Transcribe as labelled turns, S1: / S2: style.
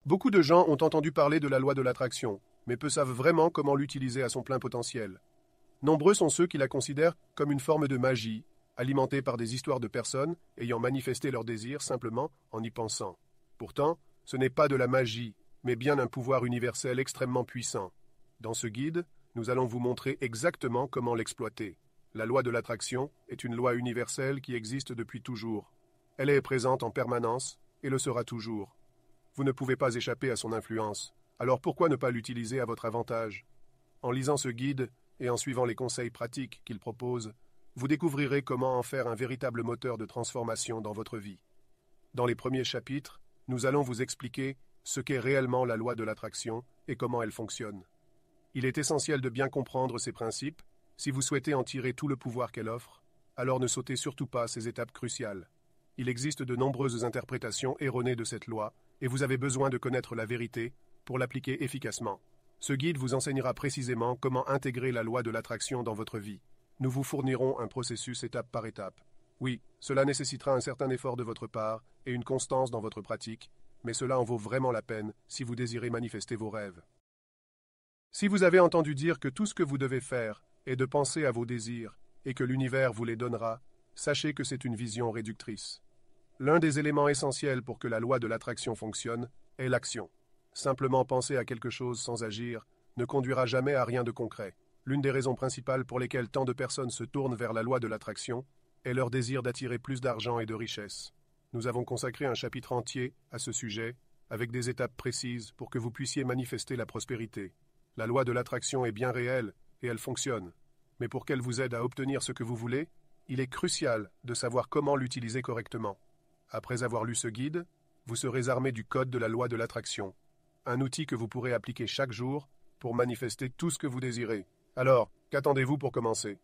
S1: Beaucoup de gens ont entendu parler de la loi de l'attraction, mais peu savent vraiment comment l'utiliser à son plein potentiel. Nombreux sont ceux qui la considèrent comme une forme de magie, alimentée par des histoires de personnes ayant manifesté leurs désirs simplement en y pensant. Pourtant, ce n'est pas de la magie, mais bien un pouvoir universel extrêmement puissant. Dans ce guide, nous allons vous montrer exactement comment l'exploiter. La loi de l'attraction est une loi universelle qui existe depuis toujours. Elle est présente en permanence et le sera toujours. Vous ne pouvez pas échapper à son influence, alors pourquoi ne pas l'utiliser à votre avantage? En lisant ce guide et en suivant les conseils pratiques qu'il propose, vous découvrirez comment en faire un véritable moteur de transformation dans votre vie. Dans les premiers chapitres, nous allons vous expliquer ce qu'est réellement la loi de l'attraction et comment elle fonctionne. Il est essentiel de bien comprendre ces principes si vous souhaitez en tirer tout le pouvoir qu'elle offre, alors ne sautez surtout pas ces étapes cruciales. Il existe de nombreuses interprétations erronées de cette loi et vous avez besoin de connaître la vérité pour l'appliquer efficacement. Ce guide vous enseignera précisément comment intégrer la loi de l'attraction dans votre vie. Nous vous fournirons un processus étape par étape. Oui, cela nécessitera un certain effort de votre part et une constance dans votre pratique, mais cela en vaut vraiment la peine si vous désirez manifester vos rêves. Si vous avez entendu dire que tout ce que vous devez faire est de penser à vos désirs et que l'univers vous les donnera, sachez que c'est une vision réductrice. L'un des éléments essentiels pour que la loi de l'attraction fonctionne est l'action. Simplement penser à quelque chose sans agir ne conduira jamais à rien de concret. L'une des raisons principales pour lesquelles tant de personnes se tournent vers la loi de l'attraction est leur désir d'attirer plus d'argent et de richesse. Nous avons consacré un chapitre entier à ce sujet, avec des étapes précises pour que vous puissiez manifester la prospérité. La loi de l'attraction est bien réelle et elle fonctionne. Mais pour qu'elle vous aide à obtenir ce que vous voulez, il est crucial de savoir comment l'utiliser correctement. Après avoir lu ce guide, vous serez armé du code de la loi de l'attraction, un outil que vous pourrez appliquer chaque jour pour manifester tout ce que vous désirez. Alors, qu'attendez-vous pour commencer?